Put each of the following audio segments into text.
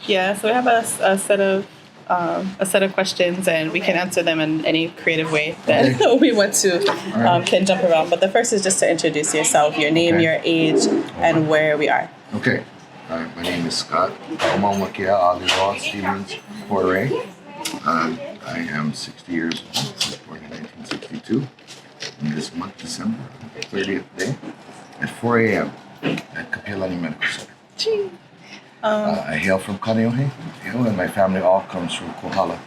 Yeah, so we have a set of questions, and we can answer them in any creative way that we want to. Can jump around, but the first is just to introduce yourself, your name, your age, and where we are. Okay. My name is Scott. Liloa Stevens Poire. I am 60 years old. I was born in 1962. In this month, December, 30th day, at 4 a.m. at Kapilani Medical Center. I hail from Kaneohe, and my family all comes from Kohala.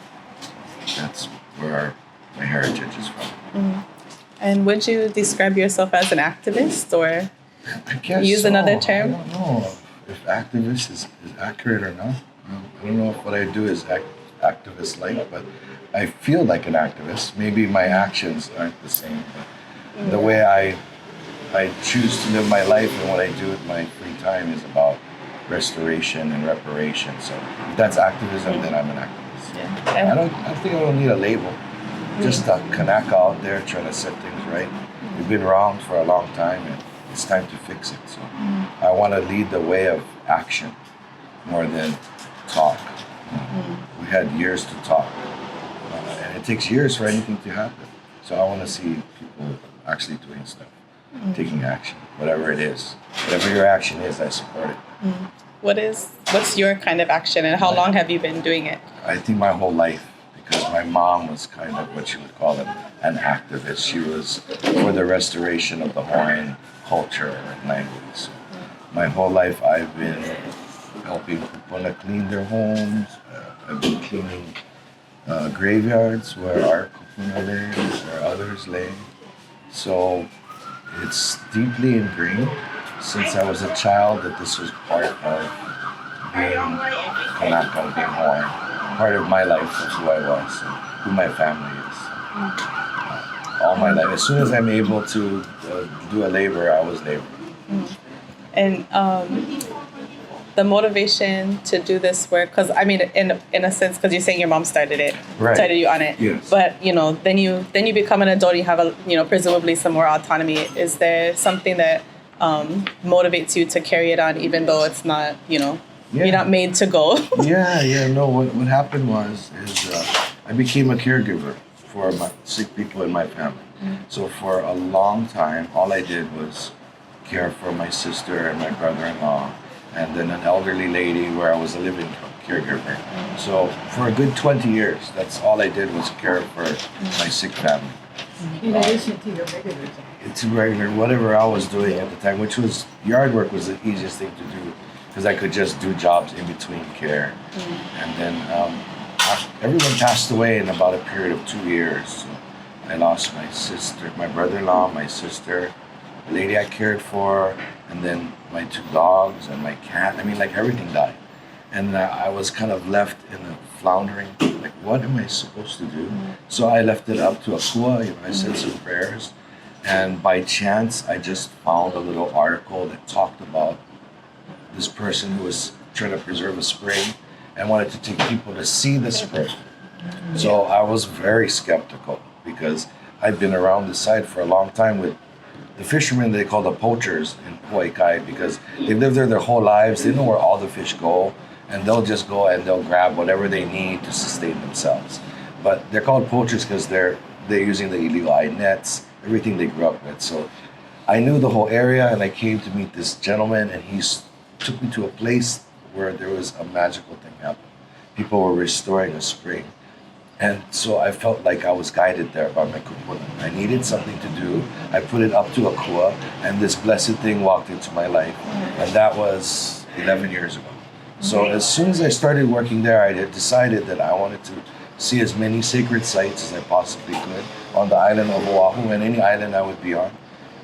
That's where my heritage is from. And would you describe yourself as an activist, or I guess use another term? I don't know if activist is accurate or not. I don't know if what I do is activist-like, but I feel like an activist. Maybe my actions aren't the same, but the way I choose to live my life and what I do with my free time is about restoration and reparation. So if that's activism, then I'm an activist. Yeah. I think I don't need a label. Just a Kanaka out there trying to set things right. We've been wrong for a long time, and it's time to fix it. So I want to lead the way of action more than talk. We had years to talk, and it takes years for anything to happen. So I want to see people actually doing stuff, taking action, whatever it is. Whatever your action is, I support it. What's your kind of action, and how long have you been doing it? I think my whole life, because my mom was kind of what you would call an activist. She was for the restoration of the Hawaiian culture and language. So my whole life I've been helping kupuna clean their homes. I've been cleaning graveyards where our kupuna lay, where others lay. So it's deeply ingrained since I was a child that this was part of being Kanaka, being Hawaiian. Part of my life was who I was and who my family is. All my life. As soon as I'm able to do a labor, I was laboring. And the motivation to do this work, because I mean, in a sense, because you're saying your mom started you on it. Yes. But then you become an adult. You have presumably some more autonomy. Is there something that motivates you to carry it on, even though it's not you're not made to go? No. What happened is I became a caregiver for my sick people in my family. So for a long time, all I did was care for my sister and my brother-in-law, and then an elderly lady where I was a living caregiver. So for a good 20 years, that's all I did was care for my sick family. In addition to your regular job. It's regular, whatever I was doing at the time, which was yard work was the easiest thing to do because I could just do jobs in between care. And then everyone passed away in about a period of 2 years. So I lost my sister, my brother-in-law, my sister, the lady I cared for, and then my 2 dogs and my cat. I mean, like everything died. And I was kind of left in a floundering, like, what am I supposed to do? So I left it up to Akua, I said some prayers. And by chance, I just found a little article that talked about this person who was trying to preserve a spring and wanted to take people to see the spring. So I was very skeptical because I'd been around the site for a long time with the fishermen they call the poachers in Poikai because they live there their whole lives. They know where all the fish go, and they'll just go and they'll grab whatever they need to sustain themselves. But they're called poachers because they're using the illegal nets, everything they grew up with. So I knew the whole area, and I came to meet this gentleman, and he took me to a place where there was a magical thing happening. People were restoring a spring. And so I felt like I was guided there by my kupuna. I needed something to do. I put it up to Akua, and this blessed thing walked into my life. And that was 11 years ago. So as soon as I started working there, I had decided that I wanted to see as many sacred sites as I possibly could on the island of Oahu and any island I would be on.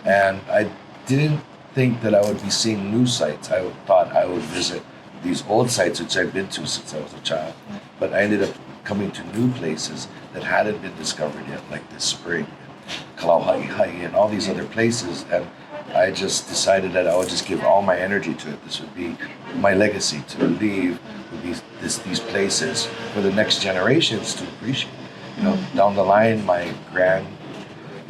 And I didn't think that I would be seeing new sites. I thought I would visit these old sites, which I've been to since I was a child. But I ended up coming to new places that hadn't been discovered yet, like this spring, Kalauhaihai, and all these other places. And I just decided that I would just give all my energy to it. This would be my legacy to leave these places for the next generations to appreciate. Down the line, my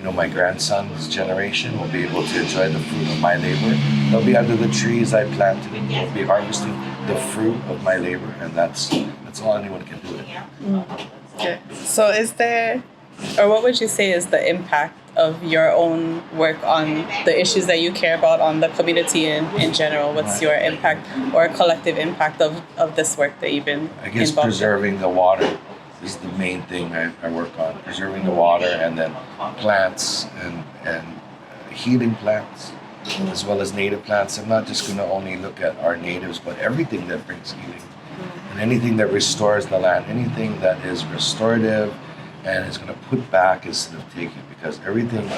grandson's generation will be able to enjoy the fruit of my labor. They'll be under the trees I planted, and they'll be harvesting the fruit of my labor, and that's all anyone can do. Okay. So is there, or what would you say is the impact of your own work on the issues that you care about on the community in general? What's your impact or collective impact of this work that you've been I guess involved preserving the water is the main thing I work on. Preserving the water, and then plants and healing plants as well as native plants. I'm not just going to only look at our natives, but everything that brings healing and anything that restores the land, anything that is restorative and is going to put back instead of taking, because everything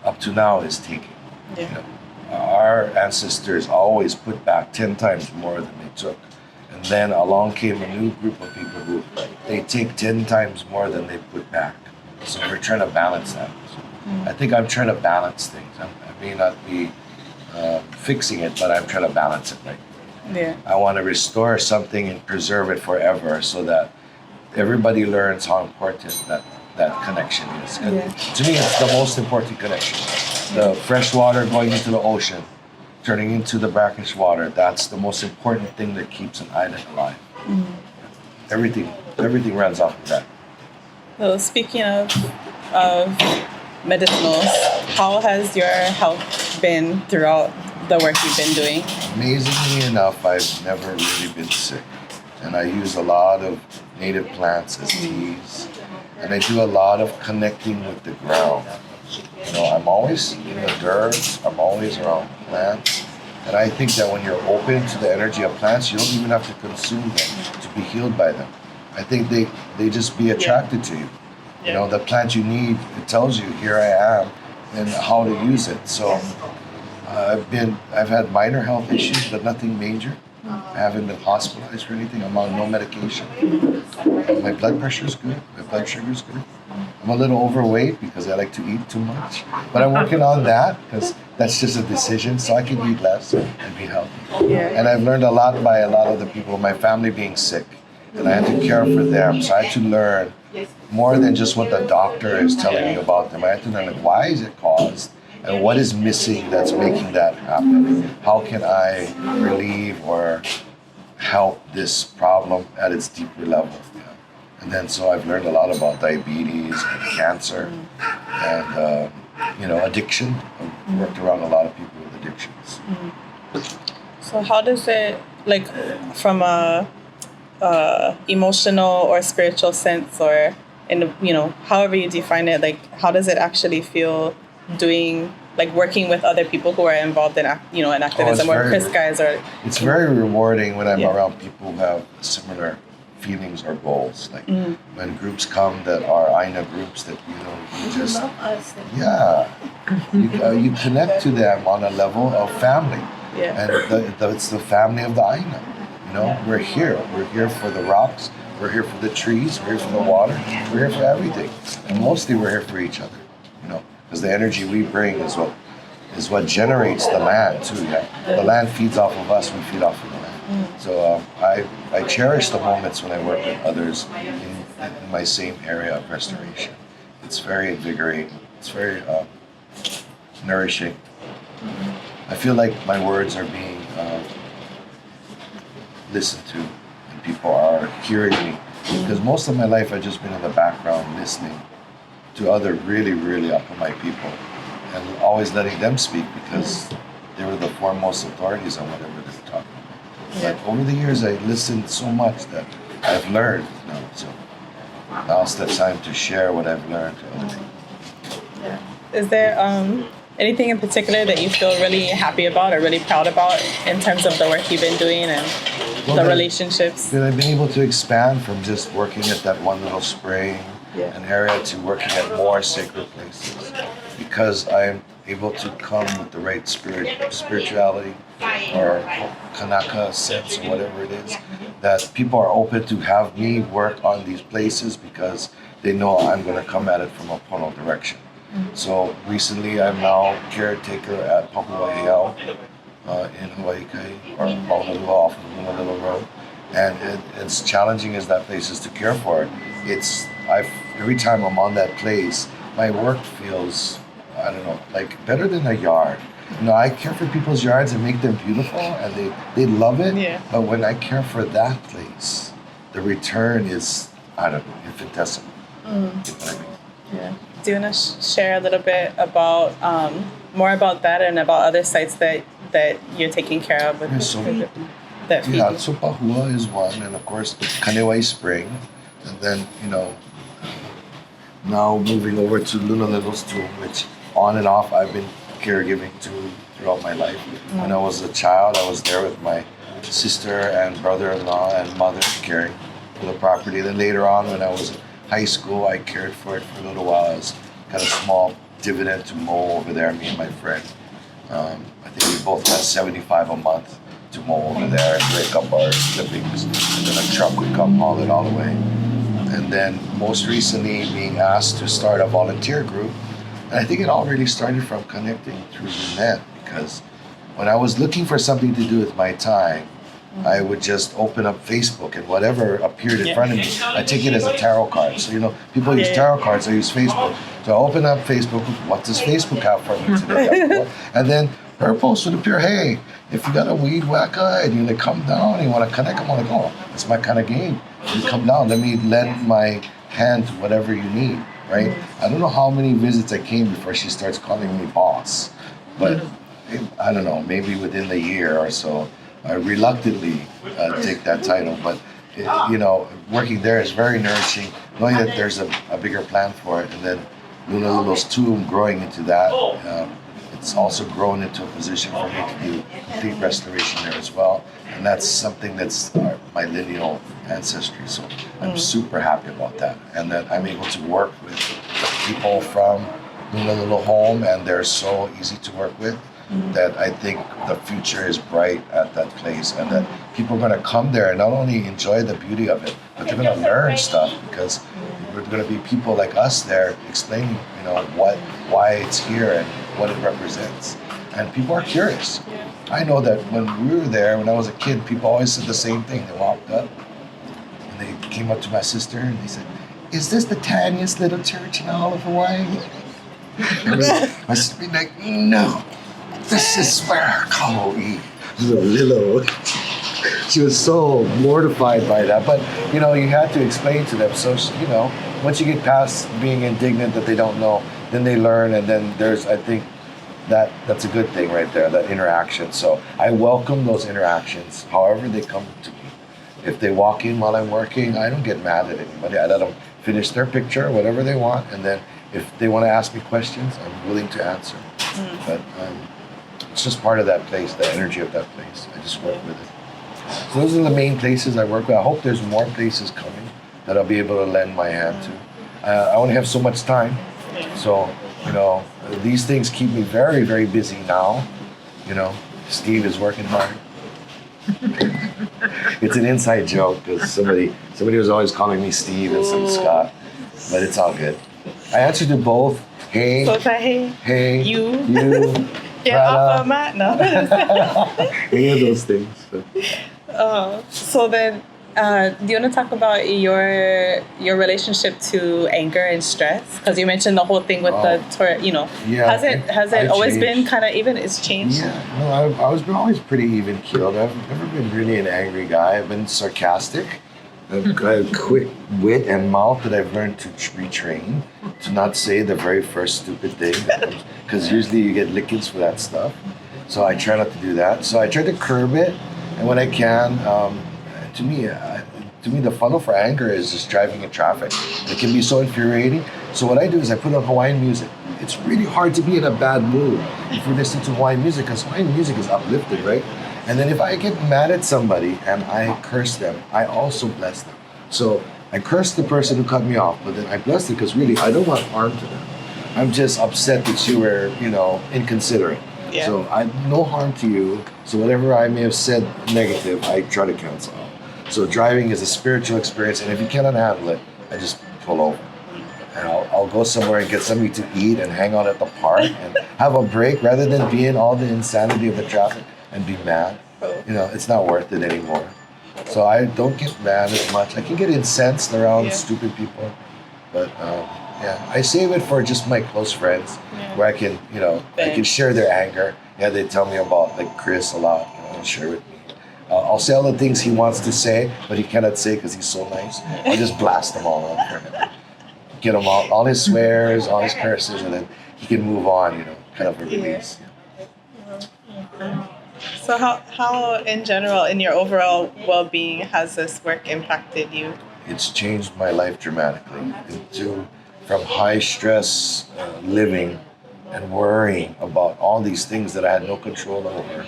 up to now is taking. Yeah. You know, our ancestors always put back 10 times more than they took. And then along came a new group of people who they take 10 times more than they put back. So we're trying to balance that. So I think I'm trying to balance things. I may not be fixing it, but I'm trying to balance it right. Yeah. I want to restore something and preserve it forever so that everybody learns how important that connection is. Yeah. To me, it's the most important connection. The fresh water going into the ocean, turning into the brackish water, that's the most important thing that keeps an island alive. Everything runs off of that. So speaking of medicinals, how has your health been throughout the work you've been doing? Amazingly enough, I've never really been sick. And I use a lot of native plants as teas. And I do a lot of connecting with the ground. You know, I'm always in the dirt, I'm always around plants. And I think that when you're open to the energy of plants, you don't even have to consume them to be healed by them. I think they just be attracted to you. You know, the plant you need, it tells you, here I am, and how to use it. So I've had minor health issues, but nothing major. I haven't been hospitalized for anything. I'm on no medication. My blood pressure is good. My blood sugar is good. I'm a little overweight because I like to eat too much. But I'm working on that because that's just a decision. So I can eat less and be healthy. Yeah. And I've learned a lot by a lot of the people, my family being sick. And I had to care for them. So I had to learn more than just what the doctor is telling me about them. I had to learn, like, why is it caused? And what is missing that's making that happen? How can I relieve or help this problem at its deeper level? Yeah. And then so I've learned a lot about diabetes and cancer and addiction. I've worked around a lot of people with addictions. So how does it, like, from a emotional or spiritual sense, or however you define it, like, how does it actually feel doing, like, working with other people who are involved in in activism, or Chris guys, or it's very rewarding when I'm around people who have similar feelings or goals. Like when groups come that are Aina groups that you just you connect to them on a level of family. And it's the family of the Aina. You know, we're here for the rocks, we're here for the trees, we're here for the water, we're here for everything, and mostly we're here for each other. You know, because the energy we bring is what generates the land too. Yeah, the land feeds off of us, we feed off of the land. So I cherish the moments when I work with others in my same area of restoration. It's very invigorating. It's very nourishing. I feel like my words are being listened to, and people are hearing me. Because most of my life I've just been in the background listening to other really, really up on my people, and always letting them speak because they were the foremost authorities on whatever they were talking about. But over the years I listened so much that I've learned now. So now's the time to share what I've learned to other people. Yeah. Is there anything in particular that you feel really happy about or really proud about in terms of the work you've been doing and the relationships? That I've been able to expand from just working at that one little spring an area to working at more sacred places, because I'm able to come with the right spirituality or Kanaka sense or whatever it is, that people are open to have me work on these places because they know I'm going to come at it from a Pono direction. So recently I'm now caretaker at Pahuaheau in Hawaii or Maunalua off of Honolulu Road. And it's challenging as that place is to care for it. Every time I'm on that place, my work feels, I don't know, like better than a yard. I care for people's yards and make them beautiful, and they love it. Yeah. But when I care for that place, the return is, I don't know, infinitesimal. You know what I mean? Yeah. Do you want to share a little bit about more about that and about other sites that you're taking care of with that feed Yeah, you? so Pahua is one, and of course Kanewai Spring, and then now moving over to Luna Little's tomb, which on and off I've been caregiving to throughout my life. When I was a child, I was there with my sister and brother-in-law and mother caring for the property. Then later on, when I was in high school, I cared for it for a little while. As got a small dividend to mow over there, me and my friend. I think we both got $75 a month to mow over there and break up our clippings, and then a truck would come haul it all away. And then most recently being asked to start a volunteer group. And I think it all really started from connecting through the net, because when I was looking for something to do with my time, I would just open up Facebook and whatever appeared in front of me, I take it as a tarot card. So, people use tarot cards, I use Facebook. So I open up Facebook, what does Facebook have for me today? And then her post would appear, hey, if you got a weed whacker and you like come down and you want to connect, I'm like, oh, it's my kind of game. You come down, let me lend my hand to whatever you need, right? I don't know how many visits I came before she starts calling me boss, but I don't know, maybe within the year or so, I reluctantly take that title, but working there is very nourishing, knowing that there's a bigger plan for it, and then Luna Lilo's tomb growing into that. It's also grown into a position for me to do complete restoration there as well, and that's something that's my lineal ancestry. So I'm super happy about that, and that I'm able to work with people from Luna Lilo home, and they're so easy to work with. That I think the future is bright at that place, and that people are going to come there and not only enjoy the beauty of it, but they're going to learn stuff, because there are going to be people like us there explaining, why it's here and what it represents. And people are curious. I know that when we were there, when I was a kid, people always said the same thing. They walked up and they came up to my sister and they said, "Is this the tiniest little church in all of Hawaii?" And my sister would be like, "No. This is where Kauai, Liloa." She was so mortified by that, but you had to explain to them. So once you get past being indignant that they don't know, then they learn, and then I think that's a good thing right there, that interaction. So I welcome those interactions, however they come to me. If they walk in while I'm working, I don't get mad at anybody. I let them finish their picture, whatever they want, and then if they want to ask me questions, I'm willing to answer. But it's just part of that place, the energy of that place. I just work with it. So those are the main places I work with. I hope there's more places coming that I'll be able to lend my hand to. I only have so much time. So, these things keep me very, very busy now. Steve is working hard. It's an inside joke, because somebody was always calling me Steve instead of Scott. But it's all good. I answer to both. Hey. So hey. You. Get off of my no. Any of those things. So then, do you want to talk about your relationship to anger and stress? Because you mentioned the whole thing with the Tourette. Yeah, has it always been kind of even? It's changed. Yeah, no, I was always pretty even keeled. I've never been really an angry guy. I've been sarcastic. I've got a quick wit and mouth that I've learned to retrain to not say the very first stupid thing, because usually you get lickings for that stuff. So I try not to do that. So I try to curb it, and when I can, to me, the funnel for anger is just driving in traffic. It can be so infuriating. So what I do is I put on Hawaiian music. It's really hard to be in a bad mood if you're listening to Hawaiian music, because Hawaiian music is uplifting, right? And then if I get mad at somebody and I curse them, I also bless them. So I curse the person who cut me off, but then I bless them, because really I don't want harm to them. I'm just upset that you were, inconsiderate. Yeah. So no harm to you. So whatever I may have said negative, I try to cancel out. So driving is a spiritual experience, and if you cannot handle it, I just pull over. And I'll go somewhere and get something to eat and hang out at the park and have a break, rather than be in all the insanity of the traffic and be mad. It's not worth it anymore. So I don't get mad as much. I can get incensed around stupid people, but I save it for just my close friends, where I can, I can share their anger Yeah, they tell me about like Chris a lot, and share with me. I'll say all the things he wants to say, but he cannot say because he's so nice. I just blast them all out for him. Get him all his swears, all his curses, and then he can move on, kind of a release. So how in general, in your overall well-being, has this work impacted you? It's changed my life dramatically from high stress living and worrying about all these things that I had no control over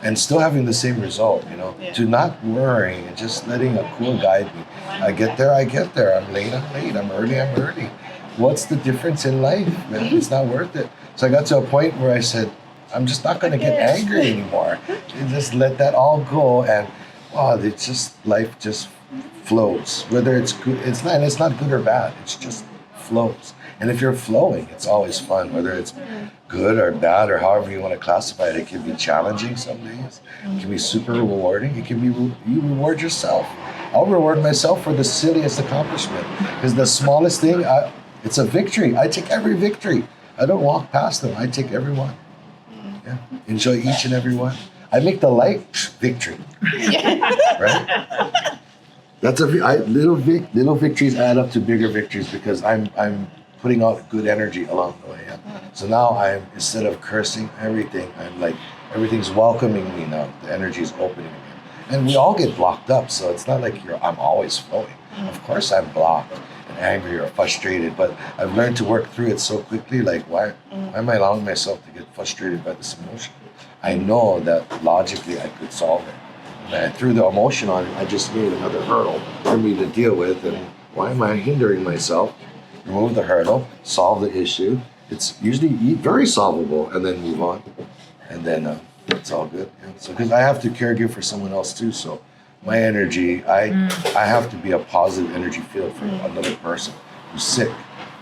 and still having the same result, to not worrying and just letting a cool guide me. I get there. I'm late, I'm early. What's the difference in life, man? It's not worth it. So I got to a point where I said, I'm just not going to get angry anymore. And just let that all go, and it's just life just flows. Whether it's good, it's not good or bad. It's just flows. And if you're flowing, it's always fun. Whether it's good or bad or however you want to classify it, it can be challenging some days. It can be super rewarding. It can be you reward yourself. I'll reward myself for the silliest accomplishment because the smallest thing, it's a victory. I take every victory. I don't walk past them. I take every one. Yeah. Enjoy each and every one. I make the light victory. Right? That's little victories add up to bigger victories because I'm putting out good energy along the way. Yeah? So now instead of cursing everything, I'm like everything's welcoming me now. The energy is opening again. And we all get blocked up, so it's not like I'm always flowing. Of course I'm blocked and angry or frustrated, but I've learned to work through it so quickly. Like why am I allowing myself to get frustrated by this emotion? I know that logically I could solve it. And through the emotion on it, I just made another hurdle for me to deal with. And why am I hindering myself? Remove the hurdle, solve the issue. It's usually very solvable, and then move on. And then it's all good. Yeah. So because I have to caregive for someone else too, so my energy, I have to be a positive energy field for another person who's sick.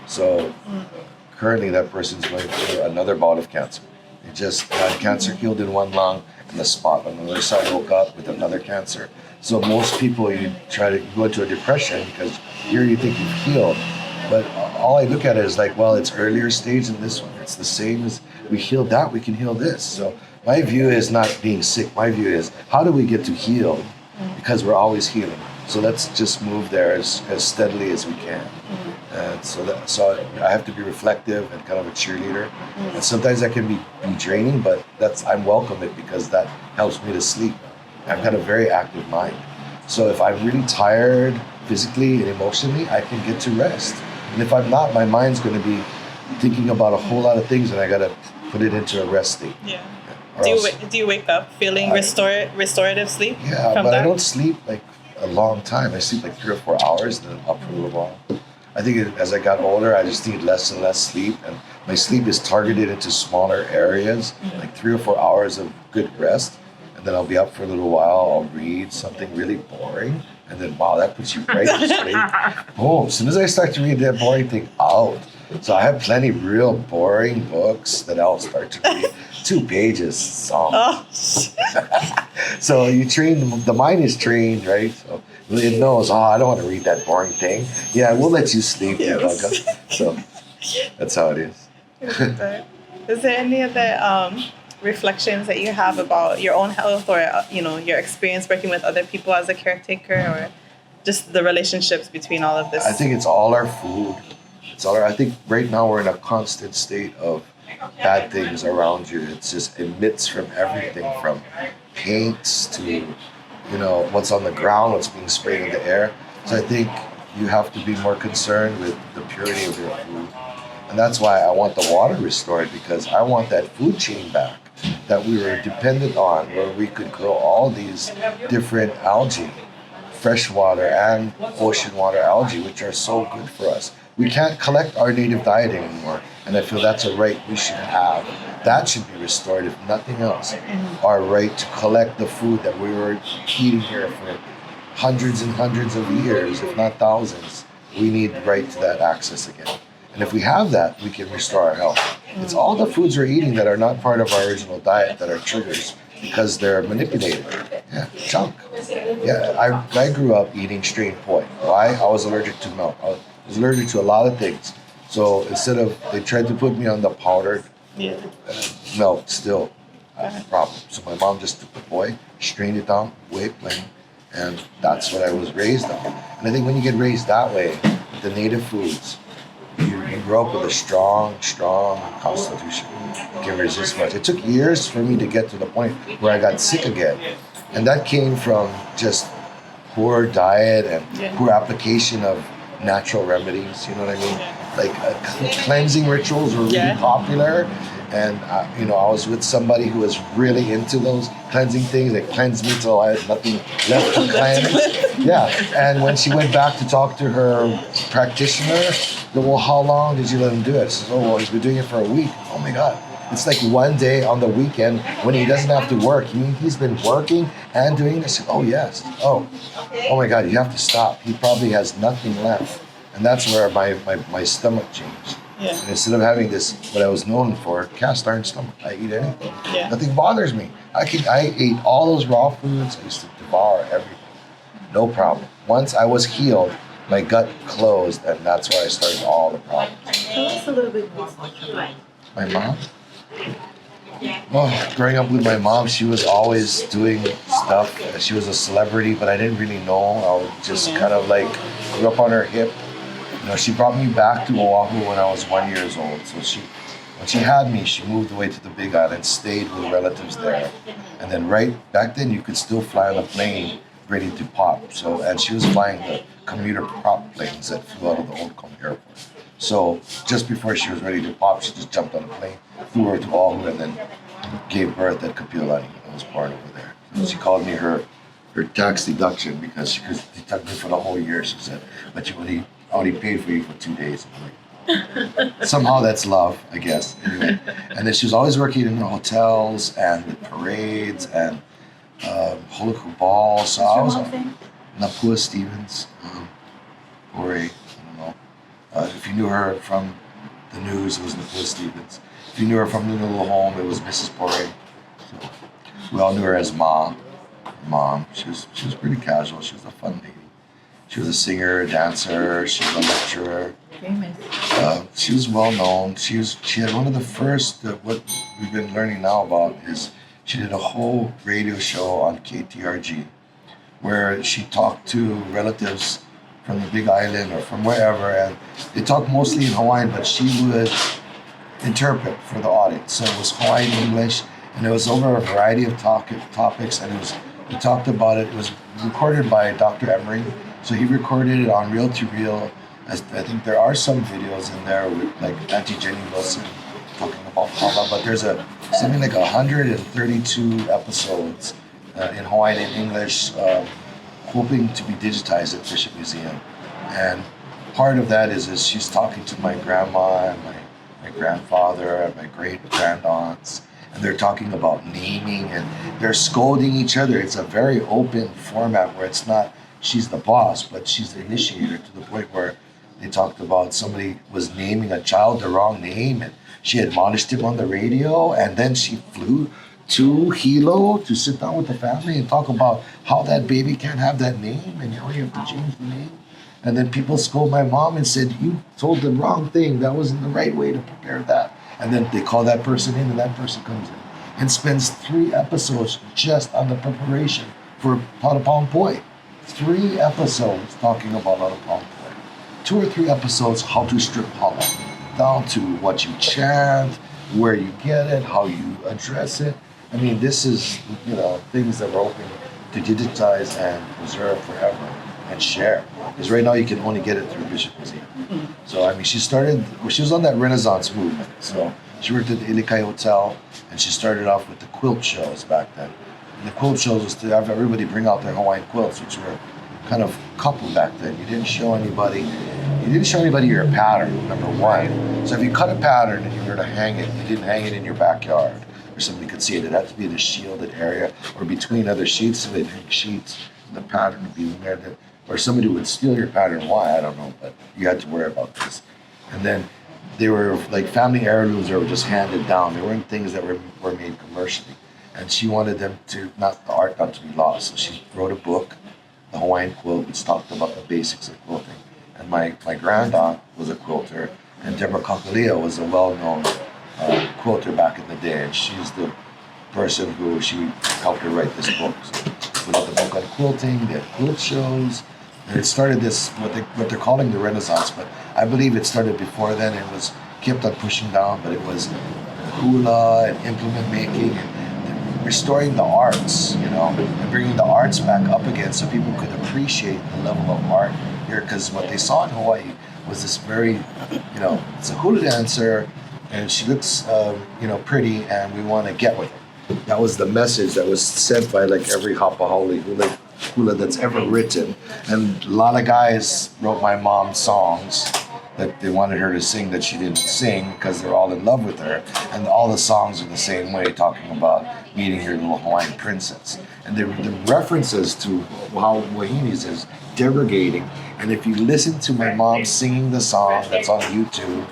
So currently that person's going through another bout of cancer. They just had cancer healed in one lung, and the spot on the other side woke up with another cancer. So most people, you try to go into a depression because here you think you've healed. But all I look at it is like, well, it's earlier stage than this one. It's the same as we healed that, we can heal this. So my view is not being sick. My view is how do we get to heal? Because we're always healing. So let's just move there as steadily as we can. And so I have to be reflective and kind of a cheerleader. And sometimes that can be draining, but I'm welcome it because that helps me to sleep. I've got a very active mind. So if I'm really tired physically and emotionally, I can get to rest. And if I'm not, my mind's going to be thinking about a whole lot of things, and I got to put it into a rest state. Yeah. Do you wake up feeling restorative sleep? Yeah, but I don't sleep like a long time. I sleep like 3 or 4 hours, and then I'm up for a little while. I think as I got older, I just need less and less sleep, and my sleep is targeted into smaller areas, like 3 or 4 hours of good rest, and then I'll be up for a little while. I'll read something really boring, and then wow, that puts you right to sleep. Boom! As soon as I start to read that boring thing, out. So I have plenty real boring books that I'll start to read. 2 pages. So you train, the mind is trained, right? So it knows, I don't want to read that boring thing. Yeah, we'll let you sleep. Yes. So that's how it is. Is there any other reflections that you have about your own health or, your experience working with other people as a caretaker or just the relationships between all of this? I think it's all our food. I think right now we're in a constant state of bad things around you. It's just emits from everything from paints to, what's on the ground, what's being sprayed in the air. So I think you have to be more concerned with the purity of your food. And that's why I want the water restored, because I want that food chain back that we were dependent on, where we could grow all these different algae, freshwater and ocean water algae, which are so good for us. We can't collect our native diet anymore, and I feel that's a right we should have. That should be restored, if nothing else. Our right to collect the food that we were eating here for hundreds and hundreds of years, if not thousands. We need right to that access again. And if we have that, we can restore our health. It's all the foods we're eating that are not part of our original diet that are triggers because they're manipulated. Yeah, junk. Yeah, I grew up eating strained poi. Why? I was allergic to milk. I was allergic to a lot of things. So they tried to put me on the powdered milk still. problem. So my mom just took the poi, strained it down, way plain, and that's what I was raised on. And I think when you get raised that way, the native foods, you grow up with a strong constitution. You can resist much. It took years for me to get to the point where I got sick again. And that came from just poor diet and poor application of natural remedies, you know what I mean? Like cleansing rituals were really popular. And, I was with somebody who was really into those cleansing things. They cleansed me till I had nothing left to cleanse. Yeah. And when she went back to talk to her practitioner, well, how long did you let him do it? She says, oh, well, he's been doing it for a week. Oh my God. It's like one day on the weekend when he doesn't have to work. You mean he's been working and doing this? Oh, yes. Oh my God, you have to stop. He probably has nothing left. And that's where my stomach changed. Yeah. And instead of having this, what I was known for, cast iron stomach, I eat anything. Yeah. Nothing bothers me. I ate all those raw foods. I used to devour everything. No problem. Once I was healed, my gut closed, and that's where I started all the problems. Tell us a little bit more about your life. My mom? Oh, growing up with my mom, she was always doing stuff. She was a celebrity, but I didn't really know. I was just kind of like grew up on her hip. She brought me back to Oahu when I was 1 year old. So when she had me, she moved away to the Big Island, stayed with relatives there. And then right back then, you could still fly on a plane ready to pop. And she was flying the commuter prop planes that flew out of the Old Kong Airport. So just before she was ready to pop, she just jumped on a plane, flew over to Oahu, and then gave birth at Kapiolani. I was born over there. And she called me her tax deduction because she could deduct me for the whole year. She said, but you only paid for you for 2 days. I'm like, somehow that's love, I guess. Anyway, and then she was always working in the hotels and with parades and holocaust balls. So I was Napua Stevens, Poire. I don't know. If you knew her from the news, it was Napua Stevens. If you knew her from the little home, it was Mrs. Poire. So we all knew her as Mom. She was pretty casual. She was a fun lady. She was a singer, a dancer. She was a lecturer. Famous. She was well known. She had one of the first. What we've been learning now about is she did a whole radio show on KTRG, where she talked to relatives from the Big Island or from wherever, and they talked mostly in Hawaiian, but she would interpret for the audience. So it was Hawaiian English, and it was over a variety of topics, and we talked about it. It was recorded by Dr. Emery. So he recorded it on reel-to-reel. I think there are some videos in there with like Auntie Jenny Wilson talking about Kala, but there's something like 132 episodes in Hawaiian and English, hoping to be digitized at Bishop Museum. And part of that is she's talking to my grandma and my grandfather and my great-grandaunts, and they're talking about naming and they're scolding each other. It's a very open format where it's not she's the boss, but she's the initiator, to the point where they talked about somebody was naming a child the wrong name, and she admonished him on the radio, and then she flew to Hilo to sit down with the family and talk about how that baby can't have that name, and you have to change the name. And then people scold my mom and said, you told the wrong thing. That wasn't the right way to prepare that. And then they call that person in, and that person comes in and spends 3 episodes just on the preparation for Patapong Poi. 3 episodes talking about Patapong Poi. 2 or 3 episodes how to strip hala, down to what you chant, where you get it, how you address it. I mean, this is, things that we're hoping to digitize and preserve forever and share. Because right now you can only get it through Bishop Museum. So, I mean, she was on that Renaissance movement. So she worked at the Ilikai Hotel, and she started off with the quilt shows back then. And the quilt shows was to have everybody bring out their Hawaiian quilts, which were kind of coupled back then. You didn't show anybody your pattern, number one. So if you cut a pattern and you were to hang it, you didn't hang it in your backyard where somebody could see it. It had to be in a shielded area or between other sheets, so they'd hang sheets, and the pattern would be in there. Or somebody would steal your pattern. Why? I don't know, but you had to worry about this. And then they were like family heirlooms that were just handed down. They weren't things that were made commercially. And she wanted them the art not to be lost. So she wrote a book, The Hawaiian Quilt, which talked about the basics of quilting. And my grandaunt was a quilter, and Deborah Kakalea was a well-known quilter back in the day. And she's the person who she helped her write this book. So we got the book on quilting, they had quilt shows, and it started this what they're calling the Renaissance, but I believe it started before then. It was kept on pushing down, but it was hula and implement making and restoring the arts, and bringing the arts back up again so people could appreciate the level of art here. Because what they saw in Hawaii was this very, it's a hula dancer, and she looks, pretty, and we want to get with her. That was the message that was sent by like every hapahali hula that's ever written. And a lot of guys wrote my mom songs that they wanted her to sing that she didn't sing because they're all in love with her. And all the songs are the same way, talking about meeting your little Hawaiian princess. And the references to how Wahinis is derogating. And if you listen to my mom singing the song that's on YouTube,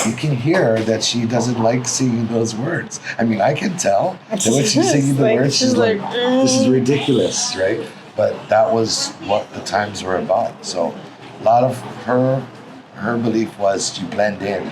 you can hear that she doesn't like singing those words. I mean, I can tell that when she's singing the words, she's like, this is ridiculous, right? But that was what the times were about. So a lot of her belief was to blend in.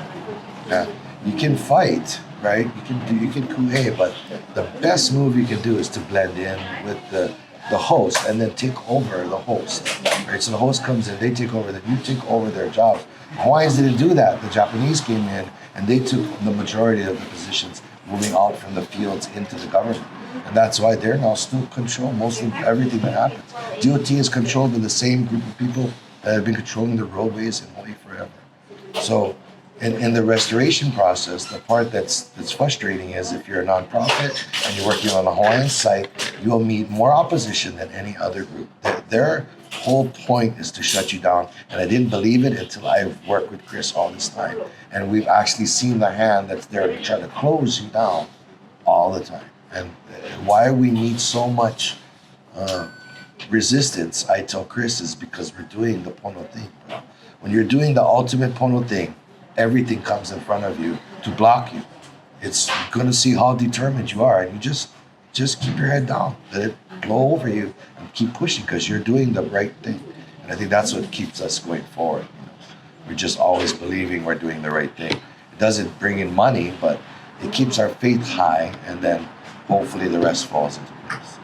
You can fight, right? You can kuhe, but the best move you can do is to blend in with the host and then take over the host. Right? So the host comes in, they take over, then you take over their jobs. Hawaiians didn't do that. The Japanese came in and they took the majority of the positions, moving out from the fields into the government. And that's why they're now still control most of everything that happens. DOT is controlled by the same group of people that have been controlling the roadways in Hawaii forever. So in the restoration process, the part that's frustrating is if you're a nonprofit and you're working on a Hawaiian site, you'll meet more opposition than any other group. Their whole point is to shut you down. And I didn't believe it until I've worked with Chris all this time. And we've actually seen the hand that's there to try to close you down all the time. And why we need so much resistance, I tell Chris, is because we're doing the pono thing. When you're doing the ultimate pono thing, everything comes in front of you to block you. It's going to see how determined you are, and you just keep your head down, let it blow over you, and keep pushing because you're doing the right thing. And I think that's what keeps us going forward. We're just always believing we're doing the right thing. It doesn't bring in money, but it keeps our faith high, and then hopefully the rest falls into place.